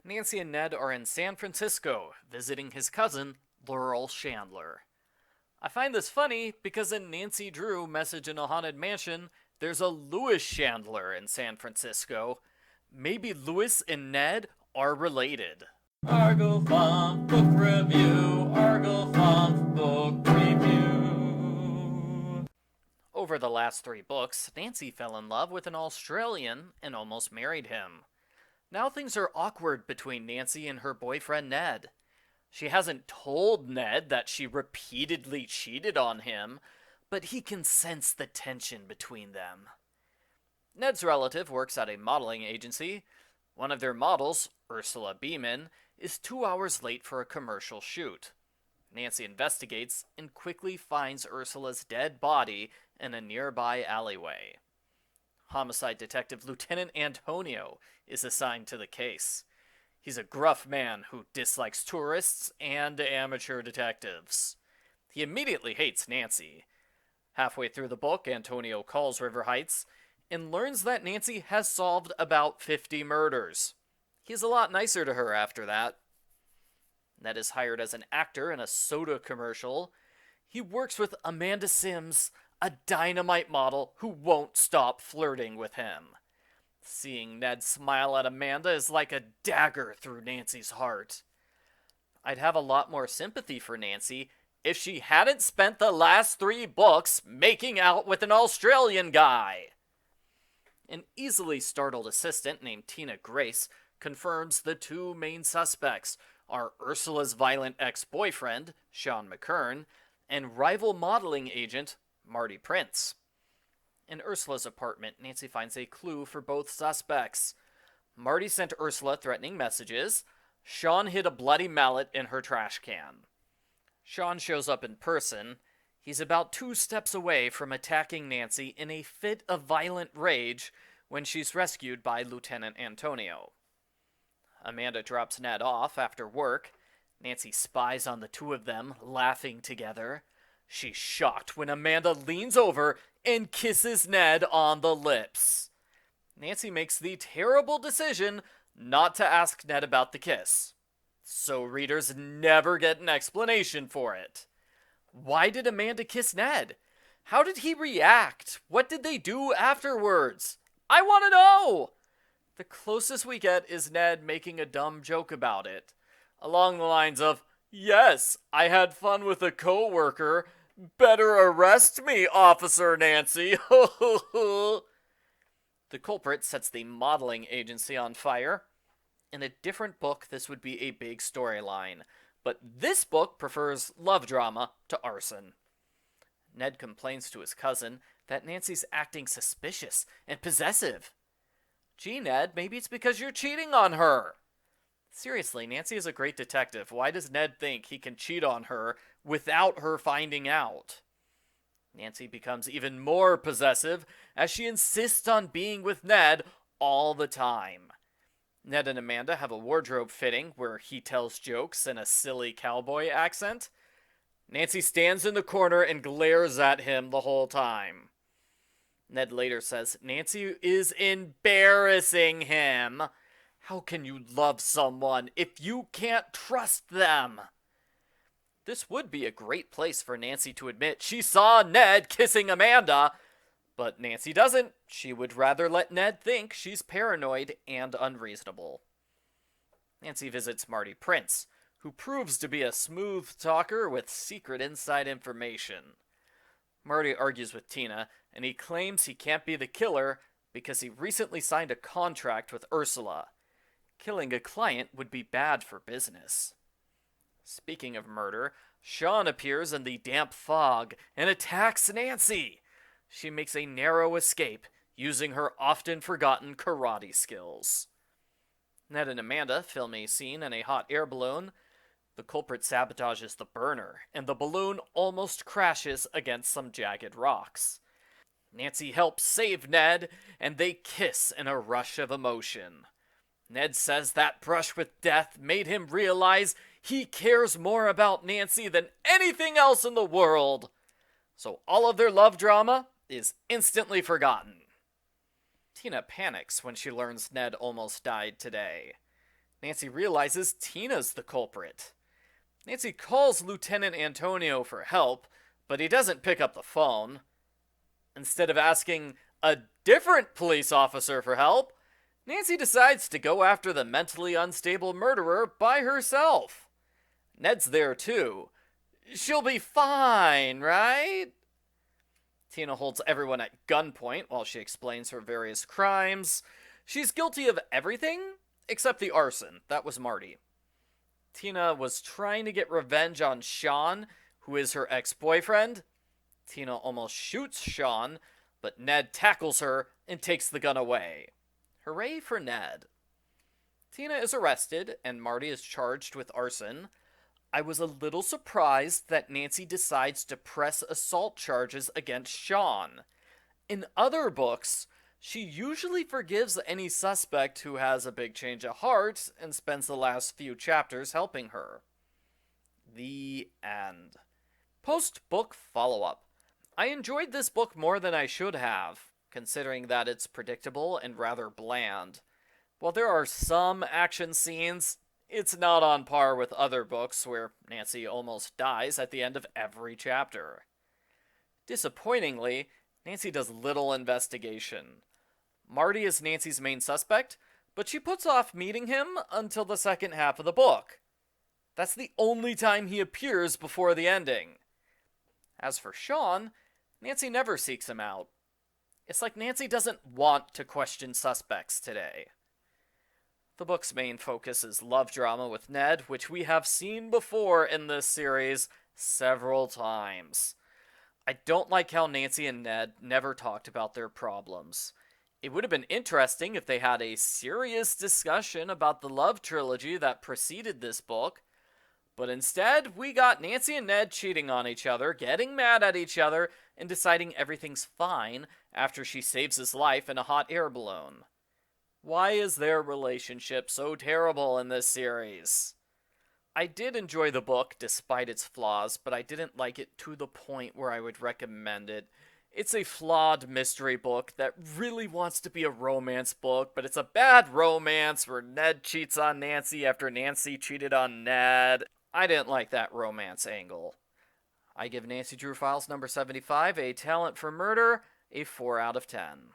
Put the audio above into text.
Nancy and Ned are in San Francisco visiting his cousin, Laurel Chandler. I find this funny because in Nancy Drew Message in a Haunted Mansion, there's a Louis Chandler in San Francisco. Maybe Louis and Ned are related. Argo Funk Book Review, Argo Funk Book Review. Over the last 3 books, Nancy fell in love with an Australian and almost married him. Now things are awkward between Nancy and her boyfriend Ned. She hasn't told Ned that she repeatedly cheated on him, but he can sense the tension between them. Ned's relative works at a modeling agency. One of their models, Ursula Beeman, is 2 hours late for a commercial shoot. Nancy investigates and quickly finds Ursula's dead body in a nearby alleyway. Homicide Detective Lieutenant Antonio is assigned to the case. He's a gruff man who dislikes tourists and amateur detectives. He immediately hates Nancy. Halfway through the book, Antonio calls River Heights and learns that Nancy has solved about 50 murders. He's a lot nicer to her after that. Ned is hired as an actor in a soda commercial. He works with Amanda Sims, a dynamite model who won't stop flirting with him. Seeing Ned smile at Amanda is like a dagger through Nancy's heart. I'd have a lot more sympathy for Nancy if she hadn't spent the last 3 books making out with an Australian guy. An easily startled assistant named Tina Grace confirms the 2 main suspects are Ursula's violent ex-boyfriend, Sean McKern, and rival modeling agent, Marty Prince. In Ursula's apartment, Nancy finds a clue for both suspects. Marty sent Ursula threatening messages. Sean hid a bloody mallet in her trash can. Sean shows up in person. He's about 2 steps away from attacking Nancy in a fit of violent rage when she's rescued by Lieutenant Antonio. Amanda drops Ned off after work. Nancy spies on the 2 of them, laughing together. She's shocked when Amanda leans over and kisses Ned on the lips. Nancy makes the terrible decision not to ask Ned about the kiss, so readers never get an explanation for it. Why did Amanda kiss Ned? How did he react? What did they do afterwards? I want to know! The closest we get is Ned making a dumb joke about it, along the lines of, "Yes, I had fun with a co-worker. Better arrest me, Officer Nancy." The culprit sets the modeling agency on fire. In a different book, this would be a big storyline, but this book prefers love drama to arson. Ned complains to his cousin that Nancy's acting suspicious and possessive. "Gee, Ned, maybe it's because you're cheating on her." Seriously, Nancy is a great detective. Why does Ned think he can cheat on her without her finding out? Nancy becomes even more possessive as she insists on being with Ned all the time. Ned and Amanda have a wardrobe fitting where he tells jokes in a silly cowboy accent. Nancy stands in the corner and glares at him the whole time. Ned later says Nancy is embarrassing him. How can you love someone if you can't trust them? This would be a great place for Nancy to admit she saw Ned kissing Amanda, but Nancy doesn't. She would rather let Ned think she's paranoid and unreasonable. Nancy visits Marty Prince, who proves to be a smooth talker with secret inside information. Marty argues with Tina, and he claims he can't be the killer because he recently signed a contract with Ursula. Killing a client would be bad for business. Speaking of murder, Sean appears in the damp fog and attacks Nancy. She makes a narrow escape using her often forgotten karate skills. Ned and Amanda film a scene in a hot air balloon. The culprit sabotages the burner, and the balloon almost crashes against some jagged rocks. Nancy helps save Ned, and they kiss in a rush of emotion. Ned says that brush with death made him realize he cares more about Nancy than anything else in the world. So all of their love drama is instantly forgotten. Tina panics when she learns Ned almost died today. Nancy realizes Tina's the culprit. Nancy calls Lieutenant Antonio for help, but he doesn't pick up the phone. Instead of asking a different police officer for help, Nancy decides to go after the mentally unstable murderer by herself. Ned's there too. She'll be fine, right? Tina holds everyone at gunpoint while she explains her various crimes. She's guilty of everything except the arson. That was Marty. Tina was trying to get revenge on Sean, who is her ex-boyfriend. Tina almost shoots Sean, but Ned tackles her and takes the gun away. Hooray for Ned. Tina is arrested, and Marty is charged with arson. I was a little surprised that Nancy decides to press assault charges against Sean. In other books, she usually forgives any suspect who has a big change of heart and spends the last few chapters helping her. The end. Post-book follow-up. I enjoyed this book more than I should have, considering that it's predictable and rather bland. While there are some action scenes, it's not on par with other books where Nancy almost dies at the end of every chapter. Disappointingly, Nancy does little investigation. Marty is Nancy's main suspect, but she puts off meeting him until the second half of the book. That's the only time he appears before the ending. As for Sean, Nancy never seeks him out. It's like Nancy doesn't want to question suspects today. The book's main focus is love drama with Ned, which we have seen before in this series several times. I don't like how Nancy and Ned never talked about their problems. It would have been interesting if they had a serious discussion about the love trilogy that preceded this book, but instead we got Nancy and Ned cheating on each other, getting mad at each other, and deciding everything's fine after she saves his life in a hot air balloon. Why is their relationship so terrible in this series? I did enjoy the book despite its flaws, but I didn't like it to the point where I would recommend it. It's a flawed mystery book that really wants to be a romance book, but it's a bad romance where Ned cheats on Nancy after Nancy cheated on Ned. I didn't like that romance angle. I give Nancy Drew Files number 75, A Talent for Murder, a 4 out of 10.